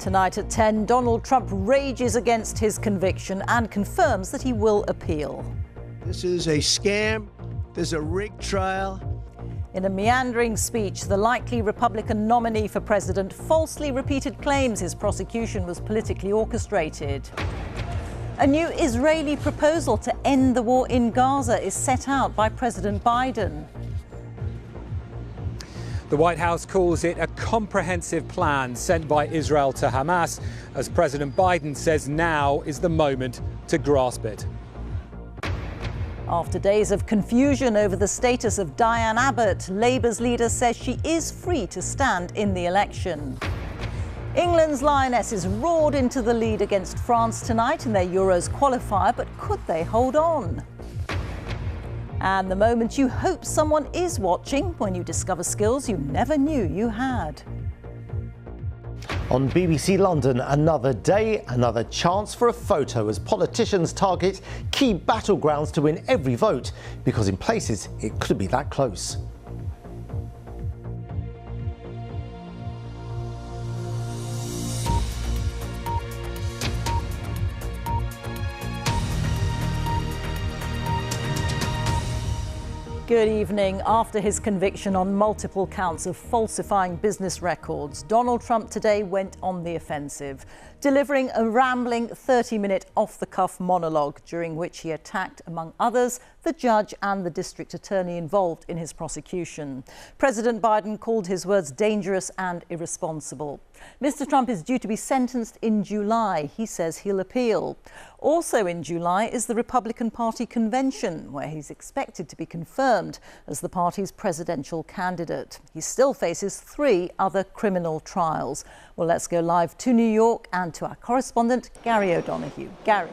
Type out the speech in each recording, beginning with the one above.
Tonight at 10, Donald Trump rages against his conviction and confirms that he will appeal. This is a scam. There's a rigged trial. In a meandering speech, the likely Republican nominee for president falsely repeated claims his prosecution was politically orchestrated. A new Israeli proposal to end the war in Gaza is set out by President Biden. The White House calls it a comprehensive plan sent by Israel to Hamas, as President Biden says now is the moment to grasp it. After days of confusion over the status of Diane Abbott, Labour's leader says she is free to stand in the election. England's Lionesses roared into the lead against France tonight in their Euros qualifier, but could they hold on? And the moment you hope someone is watching when you discover skills you never knew you had. On BBC London, another day, another chance for a photo as politicians target key battlegrounds to win every vote, because in places it could be that close. Good evening. After his conviction on multiple counts of falsifying business records, Donald Trump today went on the offensive, delivering a rambling 30-minute off-the-cuff monologue during which he attacked, among others, the judge and the district attorney involved in his prosecution. President Biden called his words dangerous and irresponsible. Mr. Trump is due to be sentenced in July. He says he'll appeal. Also in July is the Republican Party convention, where he's expected to be confirmed as the party's presidential candidate. He still faces 3 other criminal trials. Well, let's go live to New York and to our correspondent, Gary O'Donoghue. Gary.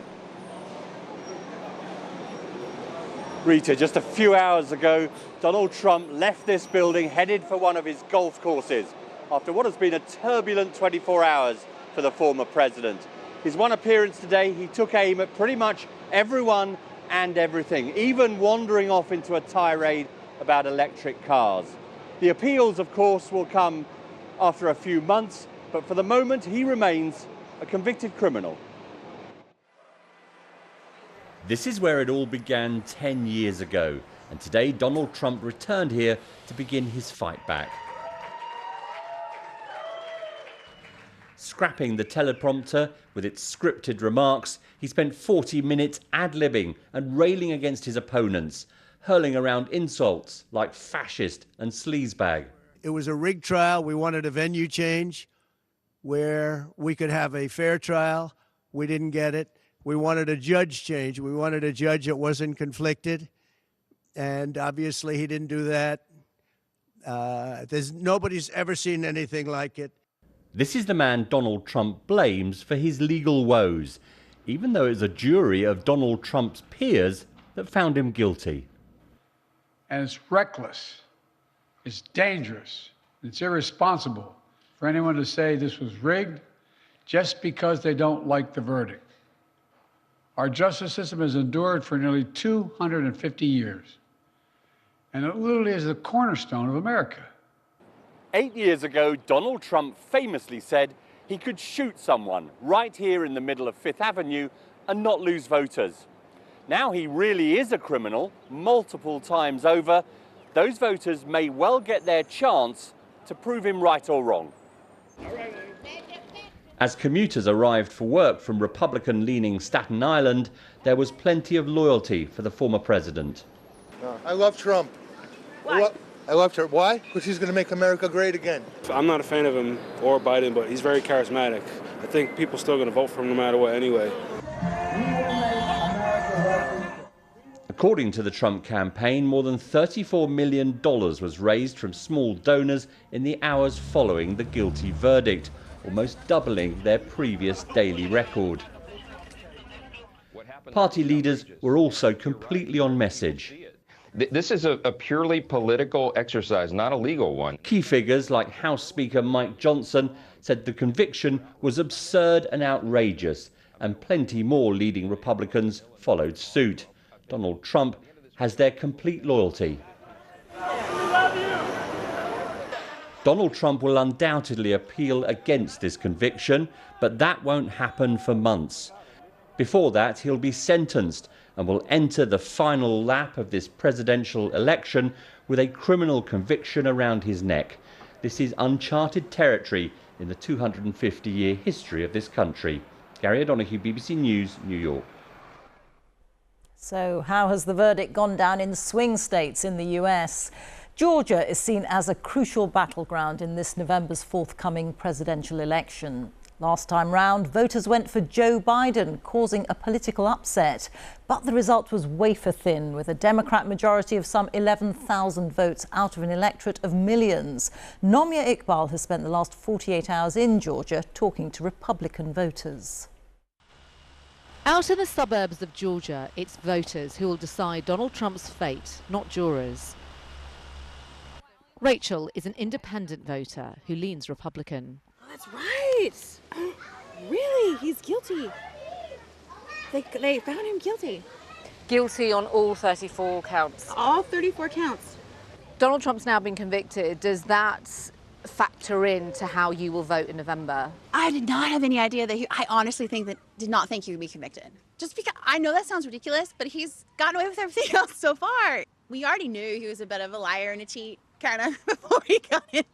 Rita, just a few hours ago, Donald Trump left this building headed for one of his golf courses after what has been a turbulent 24 hours for the former president. His one appearance today, he took aim at pretty much everyone and everything, even wandering off into a tirade about electric cars. The appeals, of course, will come after a few months, but for the moment, he remains a convicted criminal. This is where it all began 10 years ago, and today Donald Trump returned here to begin his fight back. Scrapping the teleprompter with its scripted remarks, he spent 40 minutes ad-libbing and railing against his opponents, hurling around insults like fascist and sleazebag. It was a rigged trial. We wanted a venue change where we could have a fair trial. We didn't get it. We wanted a judge change. We wanted a judge that wasn't conflicted. And obviously he didn't do that. Nobody's ever seen anything like it. This is the man Donald Trump blames for his legal woes, even though it's a jury of Donald Trump's peers that found him guilty. And it's reckless, it's dangerous, it's irresponsible for anyone to say this was rigged just because they don't like the verdict. Our justice system has endured for nearly 250 years, and it literally is the cornerstone of America. 8 years ago, Donald Trump famously said he could shoot someone right here in the middle of Fifth Avenue and not lose voters. Now he really is a criminal, multiple times over. Those voters may well get their chance to prove him right or wrong. As commuters arrived for work from Republican-leaning Staten Island, there was plenty of loyalty for the former president. I love Trump. Why? I love Trump. Why? Because he's going to make America great again. I'm not a fan of him or Biden, but he's very charismatic. I think people are still going to vote for him no matter what anyway. According to the Trump campaign, more than $34 million was raised from small donors in the hours following the guilty verdict, almost doubling their previous daily record. Party leaders were also completely on message. This is a purely political exercise, not a legal one. Key figures like House Speaker Mike Johnson said the conviction was absurd and outrageous, and plenty more leading Republicans followed suit. Donald Trump has their complete loyalty. Donald Trump will undoubtedly appeal against this conviction, but that won't happen for months. Before that, he'll be sentenced and will enter the final lap of this presidential election with a criminal conviction around his neck. This is uncharted territory in the 250-year history of this country. Gary O'Donoghue, BBC News, New York. So how has the verdict gone down in swing states in the US? Georgia is seen as a crucial battleground in this November's forthcoming presidential election. Last time round, voters went for Joe Biden, causing a political upset. But the result was wafer-thin, with a Democrat majority of some 11,000 votes out of an electorate of millions. Nomia Iqbal has spent the last 48 hours in Georgia talking to Republican voters. Out in the suburbs of Georgia, it's voters who will decide Donald Trump's fate, not jurors. Rachel is an independent voter who leans Republican. Oh, that's right. Really? He's guilty. They found him guilty. Guilty on all 34 counts. All 34 counts. Donald Trump's now been convicted. Does that factor into how you will vote in November? I did not have any idea that I honestly did not think he would be convicted. Just because I know that sounds ridiculous, but he's gotten away with everything else so far. We already knew he was a bit of a liar and a cheat, kind of, before he got in.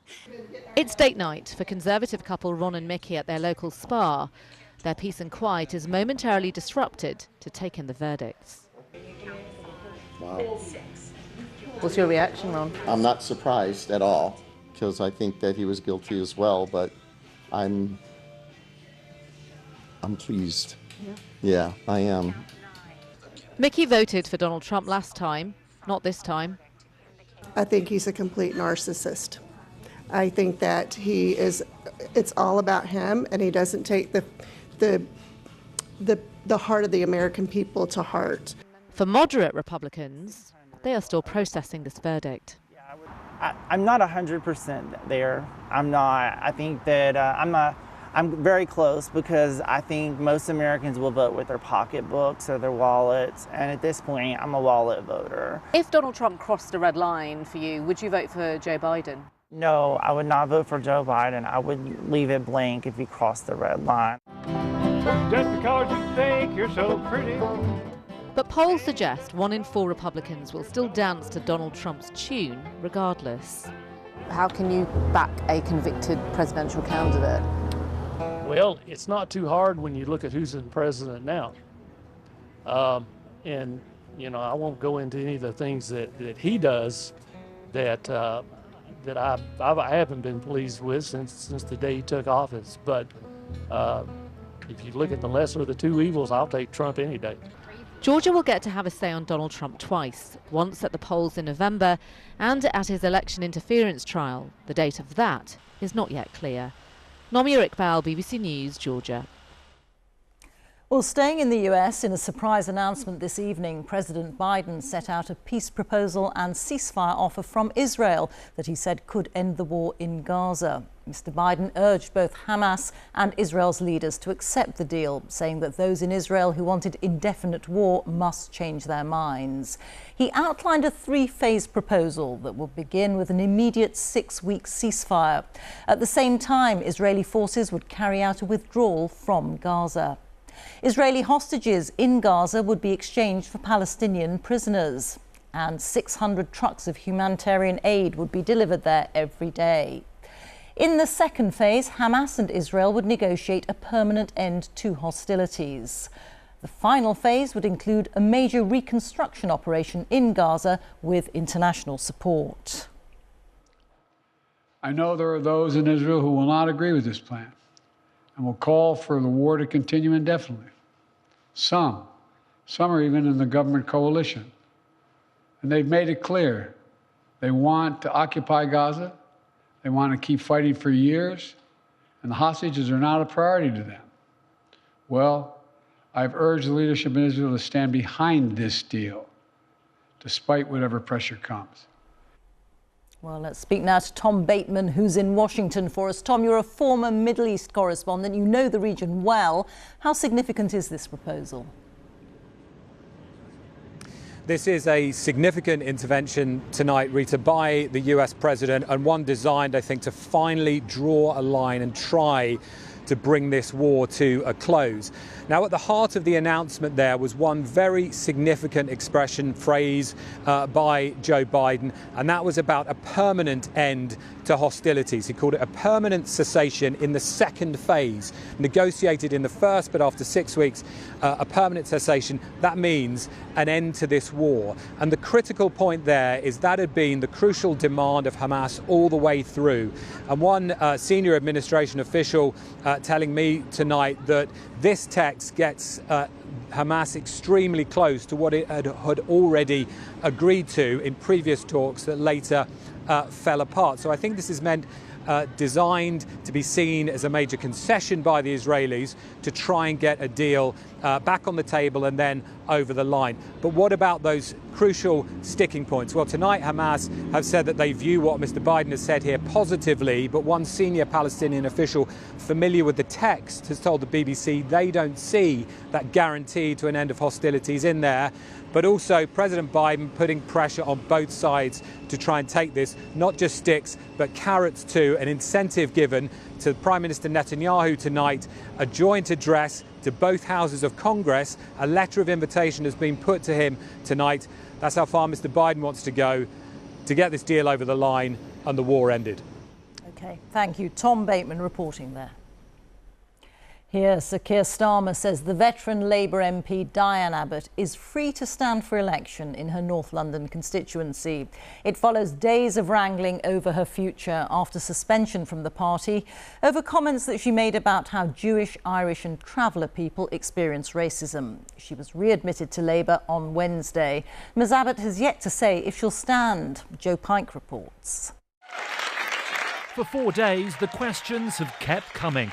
It's date night for Conservative couple Ron and Mickey at their local spa. Their peace and quiet is momentarily disrupted to take in the verdicts. Wow. What's your reaction, Ron? I'm not surprised at all, because I think that he was guilty as well, but I'm pleased. Yeah, I am. Mickey voted for Donald Trump last time, not this time. I think he's a complete narcissist. I think that it's all about him, and he doesn't take the heart of the American people to heart. For moderate Republicans, they are still processing this verdict. I'm not 100% there. I'm not. I think that I'm very close, because I think most Americans will vote with their pocketbooks or their wallets, and at this point, I'm a wallet voter. If Donald Trump crossed a red line for you, would you vote for Joe Biden? No, I would not vote for Joe Biden. I would leave it blank if he crossed the red line. Just because you think you're so pretty. But polls suggest 1 in 4 Republicans will still dance to Donald Trump's tune regardless. How can you back a convicted presidential candidate? Well, it's not too hard when you look at who's in president now. And, you know, I won't go into any of the things that he does that I haven't been pleased with since the day he took office. But if you look at the lesser of the two evils, I'll take Trump any day. Georgia will get to have a say on Donald Trump twice, once at the polls in November and at his election interference trial. The date of that is not yet clear. Nomia Iqbal, BBC News, Georgia. Well, staying in the US, in a surprise announcement this evening, President Biden set out a peace proposal and ceasefire offer from Israel that he said could end the war in Gaza. Mr. Biden urged both Hamas and Israel's leaders to accept the deal, saying that those in Israel who wanted indefinite war must change their minds. He outlined a 3-phase proposal that will begin with an immediate 6-week ceasefire. At the same time, Israeli forces would carry out a withdrawal from Gaza. Israeli hostages in Gaza would be exchanged for Palestinian prisoners, and 600 trucks of humanitarian aid would be delivered there every day. In the second phase, Hamas and Israel would negotiate a permanent end to hostilities. The final phase would include a major reconstruction operation in Gaza with international support. I know there are those in Israel who will not agree with this plan and will call for the war to continue indefinitely. Some are even in the government coalition. And they've made it clear they want to occupy Gaza, they want to keep fighting for years, and the hostages are not a priority to them. Well, I've urged the leadership in Israel to stand behind this deal, despite whatever pressure comes. Well, let's speak now to Tom Bateman, who's in Washington for us. Tom, you're a former Middle East correspondent. You know the region well. How significant is this proposal? This is a significant intervention tonight, Rita, by the US president, and one designed, I think, to finally draw a line and try to bring this war to a close. Now, at the heart of the announcement there was one very significant phrase by Joe Biden, and that was about a permanent end to hostilities. He called it a permanent cessation in the second phase, negotiated in the first, but after 6 weeks, a permanent cessation. That means an end to this war. And the critical point there is that had been the crucial demand of Hamas all the way through. And one senior administration official telling me tonight that this text gets Hamas extremely close to what it had already agreed to in previous talks that later fell apart. So I think this is designed to be seen as a major concession by the Israelis to try and get a deal back on the table and then over the line. But what about those crucial sticking points? Well, tonight Hamas have said that they view what Mr. Biden has said here positively, but one senior Palestinian official familiar with the text has told the BBC they don't see that guarantee to an end of hostilities in there. But also President Biden putting pressure on both sides to try and take this, not just sticks, but carrots too, an incentive given to Prime Minister Netanyahu tonight, a joint address to both houses of Congress, a letter of invitation has been put to him tonight. That's how far Mr. Biden wants to go to get this deal over the line and the war ended. OK, thank you. Tom Bateman reporting there. Here, Sir Keir Starmer says the veteran Labour MP Diane Abbott is free to stand for election in her North London constituency. It follows days of wrangling over her future after suspension from the party over comments that she made about how Jewish, Irish and traveller people experience racism. She was readmitted to Labour on Wednesday. Ms Abbott has yet to say if she'll stand. Joe Pike reports. For 4 days, the questions have kept coming.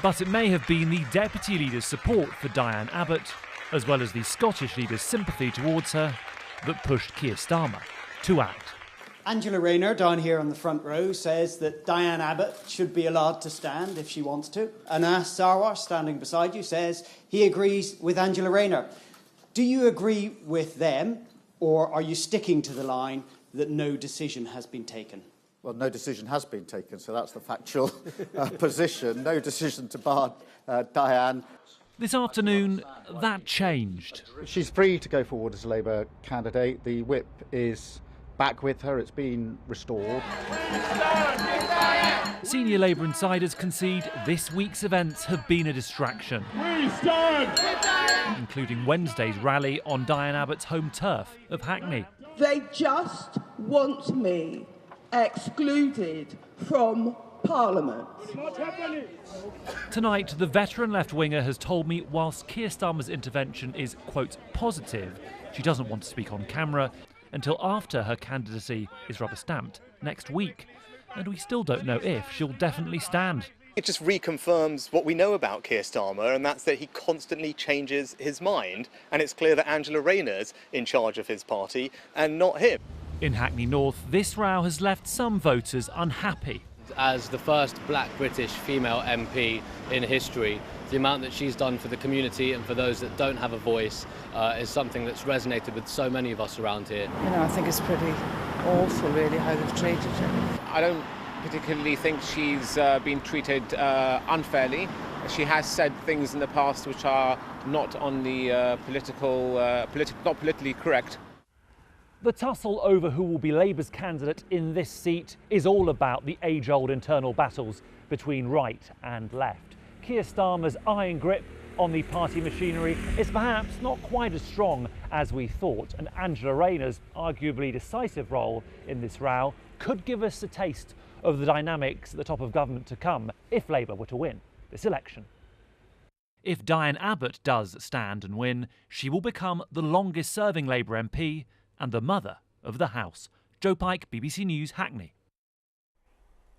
But it may have been the Deputy Leader's support for Diane Abbott, as well as the Scottish Leader's sympathy towards her, that pushed Keir Starmer to act. Angela Rayner, down here on the front row, says that Diane Abbott should be allowed to stand if she wants to. Anas Sarwar, standing beside you, says he agrees with Angela Rayner. Do you agree with them, or are you sticking to the line that no decision has been taken? Well, no decision has been taken, so that's the factual position. No decision to bar Diane. This afternoon, that changed. She's free to go forward as a Labour candidate. The whip is back with her. It's been restored. Senior Labour insiders concede this week's events have been a distraction, including Wednesday's rally on Diane Abbott's home turf of Hackney. They just want me excluded from Parliament. Tonight, the veteran left-winger has told me whilst Keir Starmer's intervention is, quote, positive, she doesn't want to speak on camera until after her candidacy is rubber-stamped next week. And we still don't know if she'll definitely stand. It just reconfirms what we know about Keir Starmer, and that's that he constantly changes his mind, and it's clear that Angela Rayner's in charge of his party and not him. In Hackney North, this row has left some voters unhappy. As the first black British female MP in history, the amount that she's done for the community and for those that don't have a voice is something that's resonated with so many of us around here. You know, I think it's pretty awful, really, how they've treated her. I don't particularly think she's been treated unfairly. She has said things in the past which are not on the not politically correct. The tussle over who will be Labour's candidate in this seat is all about the age-old internal battles between right and left. Keir Starmer's iron grip on the party machinery is perhaps not quite as strong as we thought, and Angela Rayner's arguably decisive role in this row could give us a taste of the dynamics at the top of government to come if Labour were to win this election. If Diane Abbott does stand and win, she will become the longest-serving Labour MP and the mother of the House. Joe Pike, BBC News, Hackney.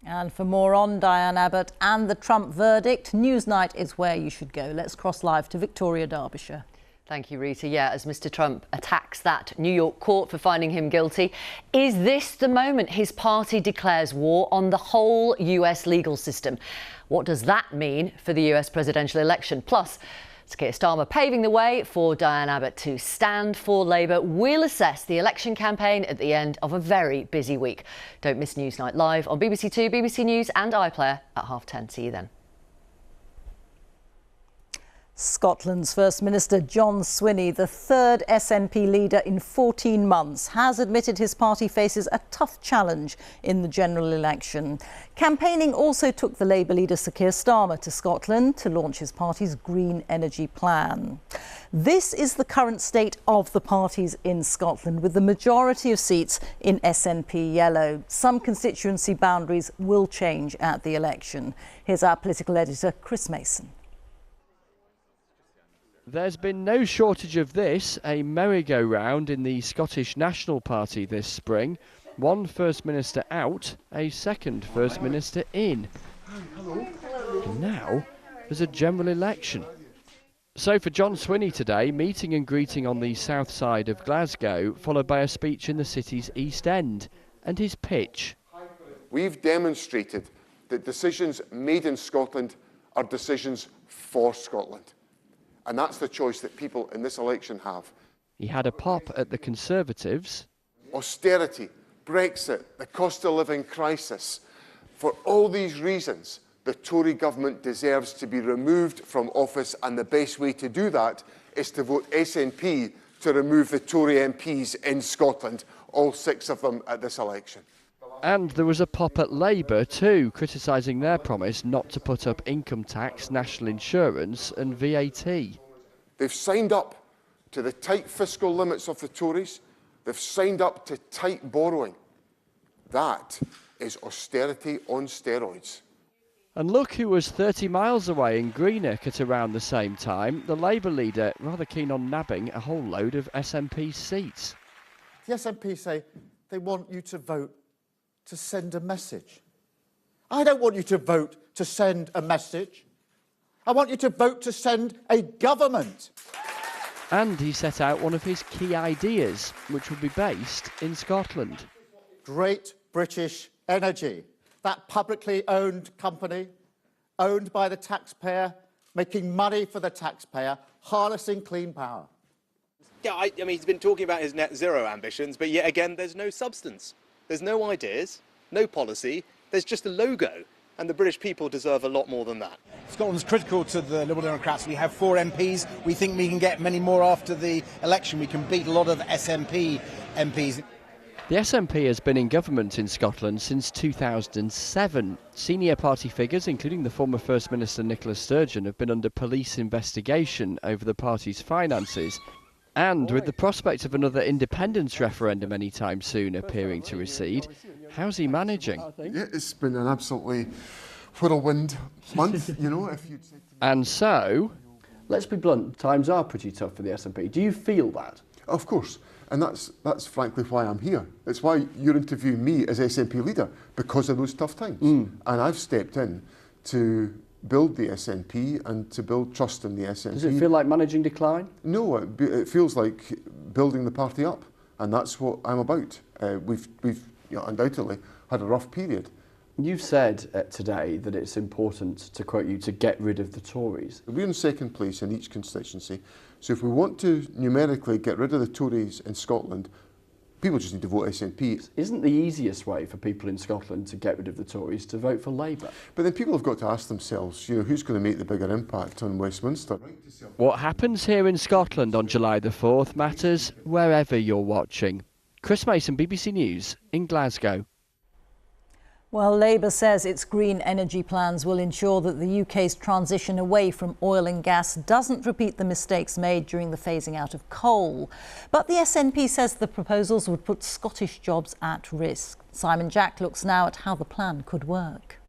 And for more on Diane Abbott and the Trump verdict, Newsnight is where you should go. Let's cross live to Victoria, Derbyshire. Thank you, Rita. Yeah, as Mr. Trump attacks that New York court for finding him guilty, is this the moment his party declares war on the whole US legal system? What does that mean for the US presidential election? Plus, It's Keir Starmer paving the way for Diane Abbott to stand for Labour. We'll assess the election campaign at the end of a very busy week. Don't miss Newsnight Live on BBC Two, BBC News and iPlayer at 10:30. See you then. Scotland's First Minister John Swinney, the third SNP leader in 14 months, has admitted his party faces a tough challenge in the general election. Campaigning also took the Labour leader Sir Keir Starmer to Scotland to launch his party's green energy plan. This is the current state of the parties in Scotland, with the majority of seats in SNP yellow. Some constituency boundaries will change at the election. Here's our political editor, Chris Mason. There's been no shortage of this, a merry-go-round in the Scottish National Party this spring. One First Minister out, a second First Minister in. And now there's a general election. So for John Swinney today, meeting and greeting on the south side of Glasgow, followed by a speech in the city's East End. And his pitch. We've demonstrated that decisions made in Scotland are decisions for Scotland. And that's the choice that people in this election have. He had a pop at the Conservatives. Austerity, Brexit, the cost of living crisis. For all these reasons, the Tory government deserves to be removed from office, and the best way to do that is to vote SNP to remove the Tory MPs in Scotland, all 6 of them at this election. And there was a pop at Labour too, criticising their promise not to put up income tax, national insurance and VAT. They've signed up to the tight fiscal limits of the Tories. They've signed up to tight borrowing. That is austerity on steroids. And look who was 30 miles away in Greenock at around the same time. The Labour leader rather keen on nabbing a whole load of SNP seats. The SNP say they want you to vote to send a message. I don't want you to vote to send a message. I want you to vote to send a government. And he set out one of his key ideas, which would be based in Scotland. Great British Energy, that publicly owned company, owned by the taxpayer, making money for the taxpayer, harnessing clean power. Yeah, I mean, he's been talking about his net zero ambitions, but yet again, there's no substance. There's no ideas, no policy, there's just a logo. And the British people deserve a lot more than that. Scotland's critical to the Liberal Democrats. We have 4 MPs. We think we can get many more after the election. We can beat a lot of SNP MPs. The SNP has been in government in Scotland since 2007. Senior party figures, including the former First Minister Nicola Sturgeon, have been under police investigation over the party's finances. And with the prospect of another independence referendum anytime soon appearing to recede, how's he managing? Yeah, it's been an absolutely whirlwind month, you know. And so... Let's be blunt, times are pretty tough for the SNP. Do you feel that? Of course, and that's frankly why I'm here. It's why you're interviewing me as SNP leader, because of those tough times. And I've stepped in to build the SNP and to build trust in the SNP. Does it feel like managing decline? No, it feels like building the party up, and that's what I'm about. We've undoubtedly had a rough period. You've said today that it's important, to quote you, to get rid of the Tories. We're in second place in each constituency, so if we want to numerically get rid of the Tories in Scotland, people just need to vote SNP. Isn't the easiest way for people in Scotland to get rid of the Tories to vote for Labour? But then people have got to ask themselves, you know, who's going to make the bigger impact on Westminster? What happens here in Scotland on July the 4th matters wherever you're watching. Chris Mason, BBC News in Glasgow. Well, Labour says its green energy plans will ensure that the UK's transition away from oil and gas doesn't repeat the mistakes made during the phasing out of coal. But the SNP says the proposals would put Scottish jobs at risk. Simon Jack looks now at how the plan could work.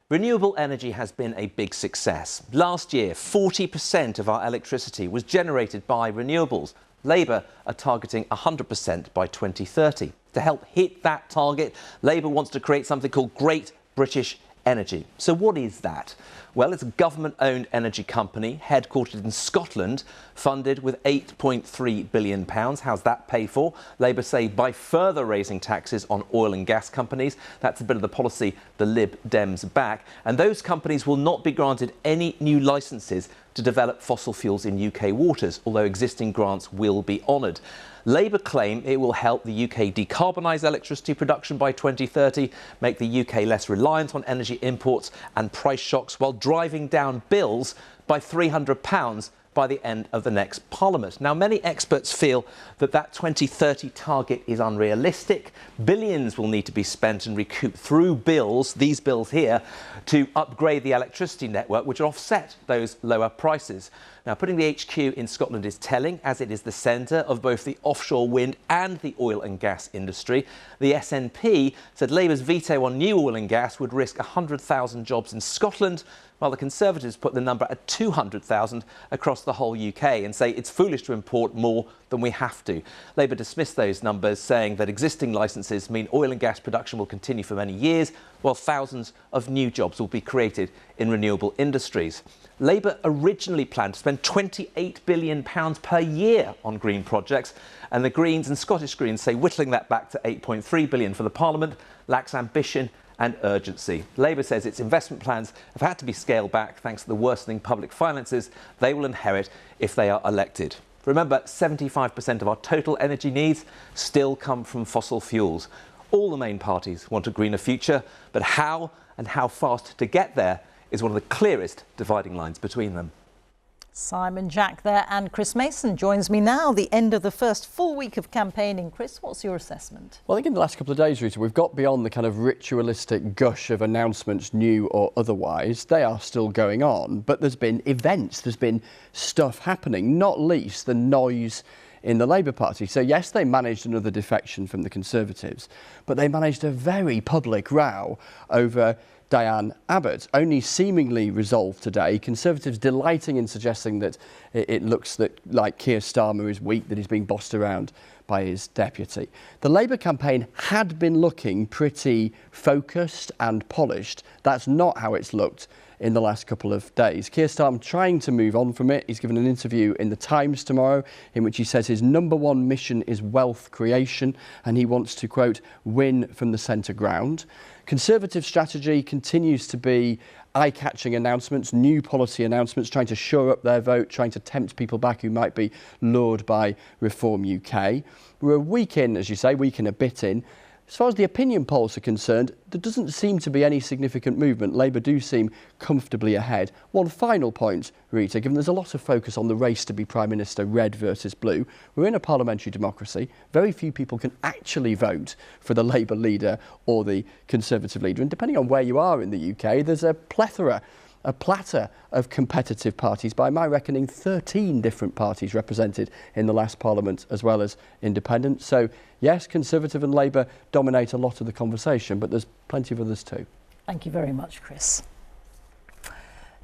Renewable energy has been a big success. Last year, 40% of our electricity was generated by renewables. Labour are targeting 100% by 2030. To help hit that target, Labour wants to create something called Great British Energy. So what is that? Well, it's a government-owned energy company headquartered in Scotland, funded with £8.3 billion. How's that paid for? Labour say by further raising taxes on oil and gas companies. That's a bit of the policy the Lib Dems back. And those companies will not be granted any new licences to develop fossil fuels in UK waters, although existing grants will be honoured. Labour claim it will help the UK decarbonise electricity production by 2030, make the UK less reliant on energy imports and price shocks, while driving down bills by £300 by the end of the next Parliament. Now, many experts feel that that 2030 target is unrealistic. Billions will need to be spent and recouped through bills, these bills here, to upgrade the electricity network, which will offset those lower prices. Now, putting the HQ in Scotland is telling, as it is the centre of both the offshore wind and the oil and gas industry. The SNP said Labour's veto on new oil and gas would risk 100,000 jobs in Scotland, while the Conservatives put the number at 200,000 across the whole UK and say it's foolish to import more than we have to. Labour dismissed those numbers, saying that existing licences mean oil and gas production will continue for many years, while thousands of new jobs will be created in renewable industries. Labour originally planned to spend £28 billion per year on green projects, and the Greens and Scottish Greens say whittling that back to £8.3 billion for the Parliament lacks ambition and urgency. Labour says its investment plans have had to be scaled back thanks to the worsening public finances they will inherit if they are elected. Remember, 75% of our total energy needs still come from fossil fuels. All the main parties want a greener future, but how and how fast to get there is one of the clearest dividing lines between them. Simon Jack there, and Chris Mason joins me now. The end of the first full week of campaigning. Chris, what's your assessment? Well, I think in the last couple of days, Rita, we've got beyond the kind of ritualistic gush of announcements, new or otherwise. They are still going on, but there's been events, there's been stuff happening, not least the noise in the Labour Party. So yes, they managed another defection from the Conservatives, but they managed a very public row over Diane Abbott, only seemingly resolved today. Conservatives delighting in suggesting that it looks like Keir Starmer is weak, that he's being bossed around by his deputy. The Labour campaign had been looking pretty focused and polished. That's not how it's looked in the last couple of days. Keir Starmer trying to move on from it. He's given an interview in The Times tomorrow in which he says his number one mission is wealth creation and he wants to, quote, win from the centre ground. Conservative strategy continues to be eye-catching announcements, new policy announcements, trying to shore up their vote, trying to tempt people back who might be lured by Reform UK. We're a week in, as you say, week and a bit in. As far as the opinion polls are concerned, there doesn't seem to be any significant movement. Labour do seem comfortably ahead. One final point, Rita, given there's a lot of focus on the race to be Prime Minister, red versus blue, we're in a parliamentary democracy. Very few people can actually vote for the Labour leader or the Conservative leader. And depending on where you are in the UK, there's a platter of competitive parties. By my reckoning, 13 different parties represented in the last Parliament, as well as independent. So, yes, Conservative and Labour dominate a lot of the conversation, but there's plenty of others too. Thank you very much, Chris.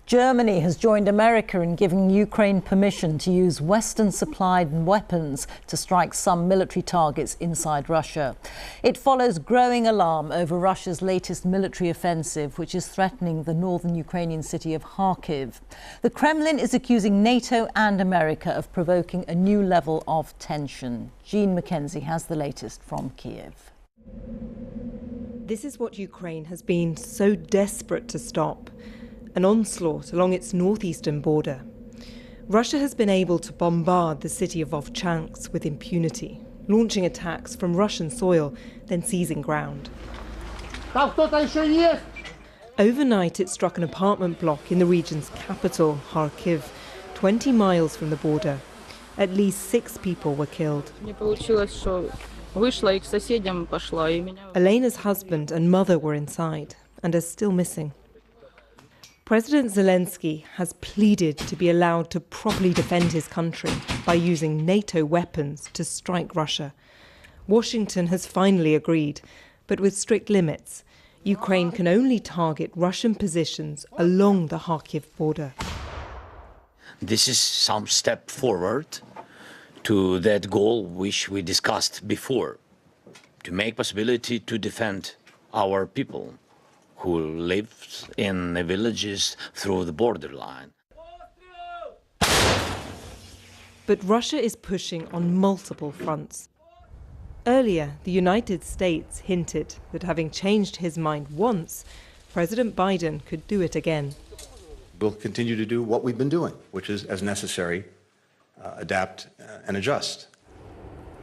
Germany has joined America in giving Ukraine permission to use Western-supplied weapons to strike some military targets inside Russia. It follows growing alarm over Russia's latest military offensive, which is threatening the northern Ukrainian city of Kharkiv. The Kremlin is accusing NATO and America of provoking a new level of tension. Jean McKenzie has the latest from Kiev. This is what Ukraine has been so desperate to stop. An onslaught along its northeastern border. Russia has been able to bombard the city of Vovchansk with impunity, launching attacks from Russian soil, then seizing ground. Overnight, it struck an apartment block in the region's capital, Kharkiv, 20 miles from the border. At least 6 people were killed. Elena's husband and mother were inside and are still missing. President Zelensky has pleaded to be allowed to properly defend his country by using NATO weapons to strike Russia. Washington has finally agreed, but with strict limits. Ukraine can only target Russian positions along the Kharkiv border. This is some step forward to that goal which we discussed before, to make possibility to defend our people who live in the villages through the borderline. But Russia is pushing on multiple fronts. Earlier, the United States hinted that having changed his mind once, President Biden could do it again. we'll continue to do what we've been doing, which is, as necessary, adapt and adjust.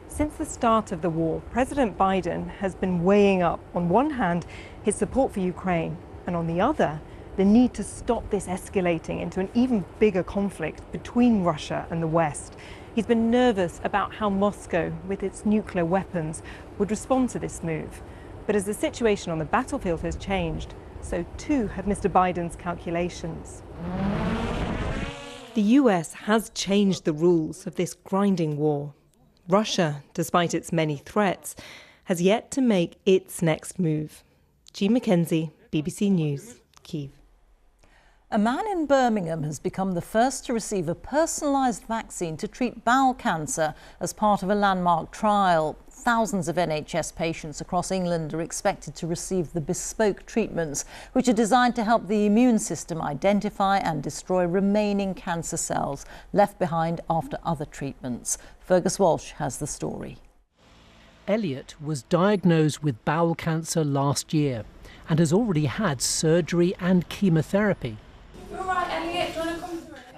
Since the start of the war, President Biden has been weighing up, on one hand, his support for Ukraine, and on the other, the need to stop this escalating into an even bigger conflict between Russia and the West. He's been nervous about how Moscow, with its nuclear weapons, would respond to this move. But as the situation on the battlefield has changed, so too have Mr. Biden's calculations. The US has changed the rules of this grinding war. Russia, despite its many threats, has yet to make its next move. Jean Mackenzie, BBC News, Kyiv. A man in Birmingham has become the first to receive a personalised vaccine to treat bowel cancer as part of a landmark trial. Thousands of NHS patients across England are expected to receive the bespoke treatments, which are designed to help the immune system identify and destroy remaining cancer cells left behind after other treatments. Fergus Walsh has the story. Elliot was diagnosed with bowel cancer last year and has already had surgery and chemotherapy.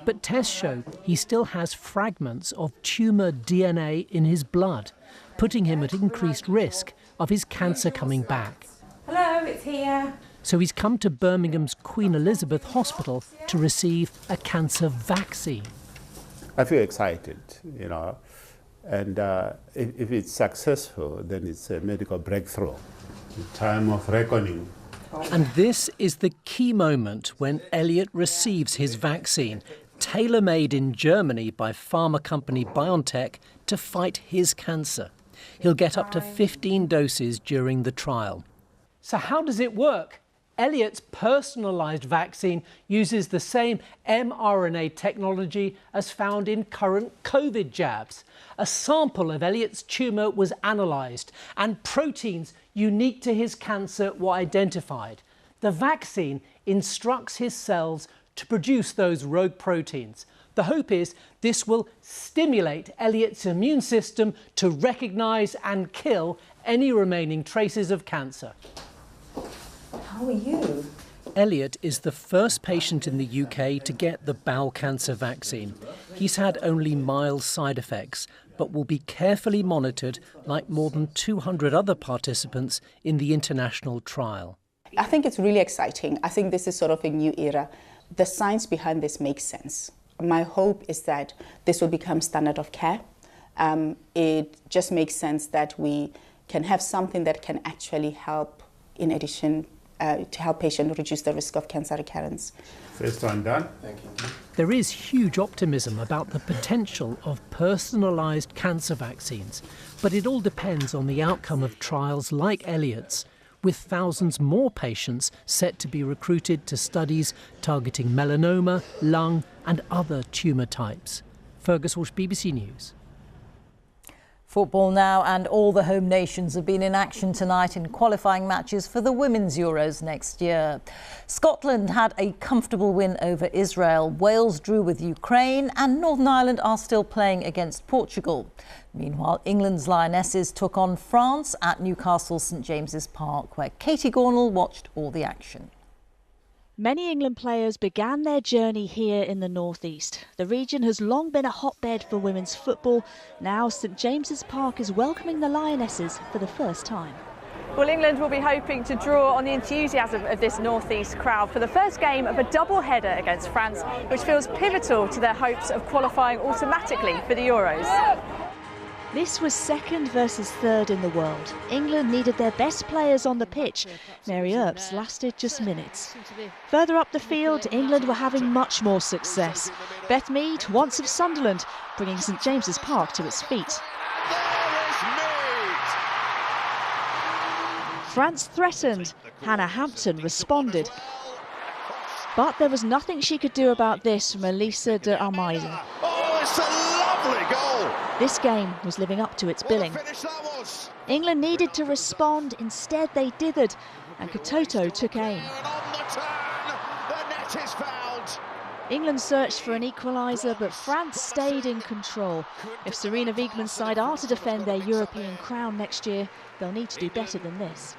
But tests show he still has fragments of tumour DNA in his blood, putting him at increased risk of his cancer coming back. Hello, it's here. So he's come to Birmingham's Queen Elizabeth Hospital to receive a cancer vaccine. I feel excited, and if it's successful, then it's a medical breakthrough, a time of reckoning. And this is the key moment when Elliot receives his vaccine, tailor-made in Germany by pharma company BioNTech to fight his cancer. He'll get up to 15 doses during the trial. So how does it work? Elliot's personalised vaccine uses the same mRNA technology as found in current COVID jabs. A sample of Elliot's tumour was analysed and proteins unique to his cancer were identified. The vaccine instructs his cells to produce those rogue proteins. The hope is this will stimulate Elliot's immune system to recognise and kill any remaining traces of cancer. How are you? Elliot is the first patient in the UK to get the bowel cancer vaccine. He's had only mild side effects, but will be carefully monitored like more than 200 other participants in the international trial. I think it's really exciting. I think this is sort of a new era. The science behind this makes sense. My hope is that this will become standard of care. It just makes sense that we can have something that can actually help, in addition, to help patients reduce the risk of cancer recurrence. First one done. Thank you. There is huge optimism about the potential of personalised cancer vaccines, but it all depends on the outcome of trials like Elliot's, with thousands more patients set to be recruited to studies targeting melanoma, lung and other tumour types. Fergus Walsh, BBC News. Football now, and all the home nations have been in action tonight in qualifying matches for the Women's Euros next year. Scotland had a comfortable win over Israel, Wales drew with Ukraine and Northern Ireland are still playing against Portugal. Meanwhile, England's Lionesses took on France at Newcastle St James's Park, where Katie Gornall watched all the action. Many England players began their journey here in the northeast. The region has long been a hotbed for women's football. Now St James's Park is welcoming the Lionesses for the first time. Well, England will be hoping to draw on the enthusiasm of this northeast crowd for the first game of a double-header against France, which feels pivotal to their hopes of qualifying automatically for the Euros. This was second versus third in the world. England needed their best players on the pitch. Mary Earps lasted just minutes. Further up the field, England were having much more success. Beth Mead, once of Sunderland, bringing St James's Park to its feet. France threatened. Hannah Hampton responded. But there was nothing she could do about this from Elisa de Almeida. Oh, it's a lovely goal! This game was living up to its billing. England needed to respond, instead they dithered, and Katoto took aim. England searched for an equaliser, but France stayed in control. If Serena Wiegmann's side are to defend their European crown next year, they'll need to do better than this.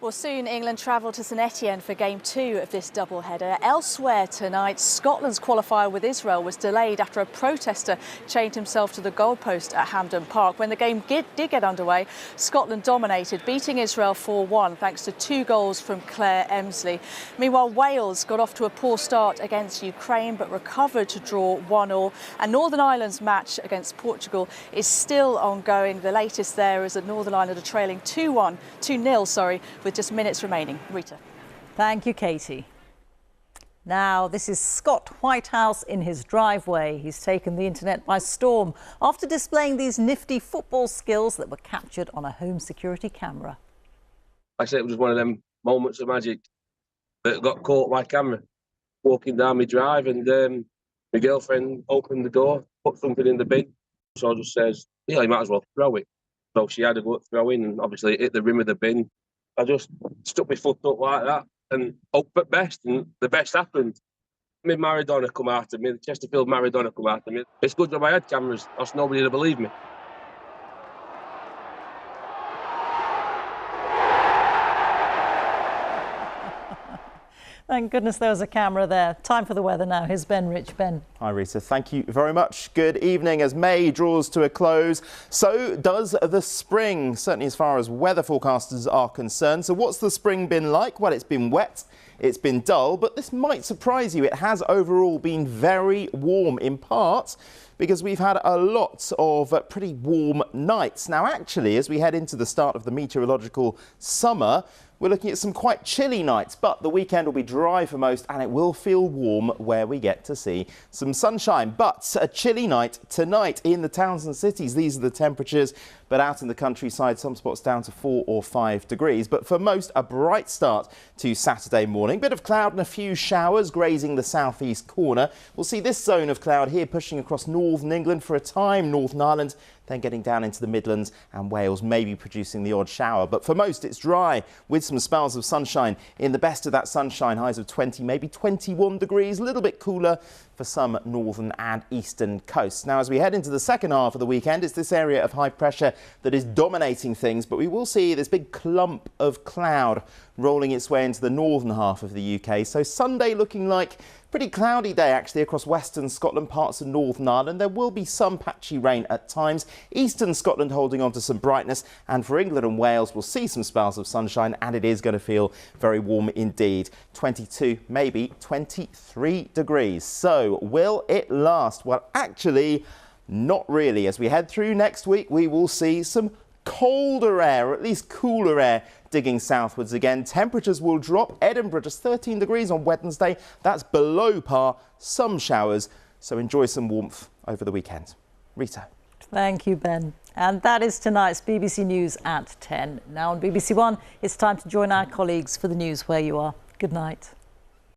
Well, soon England travel to St Etienne for Game 2 of this doubleheader. Elsewhere tonight, Scotland's qualifier with Israel was delayed after a protester chained himself to the goalpost at Hampden Park. When the game did get underway, Scotland dominated, beating Israel 4-1 thanks to 2 goals from Claire Emsley. Meanwhile, Wales got off to a poor start against Ukraine but recovered to draw 1-1. And Northern Ireland's match against Portugal is still ongoing. The latest there is that Northern Ireland are trailing 2-0, with just minutes remaining. Rita. Thank you, Katie. Now, this is Scott Whitehouse in his driveway. He's taken the internet by storm after displaying these nifty football skills that were captured on a home security camera. I said it was one of them moments of magic that got caught by camera. Walking down my drive and my girlfriend opened the door, put something in the bin. So I just says, yeah, you might as well throw it. So she had a go at throwing and obviously it hit the rim of the bin. I just stuck my foot up like that and hope at best, and the best happened. Me Maradona come after me, the Chesterfield Maradona come after me. It's good job I had cameras, else nobody would have believed me. Thank goodness there was a camera there. Time for the weather now. Here's Ben Rich. Ben. Hi, Rita. Thank you very much. Good evening. As May draws to a close, so does the spring, certainly as far as weather forecasters are concerned. So what's the spring been like? Well, it's been wet. It's been dull, but this might surprise you. It has overall been very warm, in part because we've had a lot of pretty warm nights. Now, actually, as we head into the start of the meteorological summer, we're looking at some quite chilly nights, but the weekend will be dry for most and it will feel warm where we get to see some sunshine. But a chilly night tonight in the towns and cities. These are the temperatures, but out in the countryside, some spots down to 4 or 5 degrees. But for most, a bright start to Saturday morning. Bit of cloud and a few showers grazing the southeast corner. We'll see this zone of cloud here pushing across northern England for a time, Northern Ireland, then getting down into the Midlands and Wales, maybe producing the odd shower. But for most, it's dry with some spells of sunshine. In the best of that sunshine, highs of 20, maybe 21 degrees, a little bit cooler for some northern and eastern coasts. Now, as we head into the second half of the weekend, it's this area of high pressure that is dominating things, but we will see this big clump of cloud rolling its way into the northern half of the UK. So Sunday looking like pretty cloudy day actually across western Scotland, parts of Northern Ireland. There will be some patchy rain at times. Eastern Scotland holding on to some brightness, and for England and Wales we'll see some spells of sunshine and it is going to feel very warm indeed. 22, maybe 23 degrees. So will it last? Well, actually not really. As we head through next week we will see some colder air, or at least cooler air, digging southwards again. Temperatures will drop. Edinburgh just 13 degrees on Wednesday. That's below par. Some showers, so enjoy some warmth over the weekend. Rita. Thank you, Ben. And that is tonight's BBC News at 10. Now on BBC One, it's time to join our colleagues for the news where you are. Good night.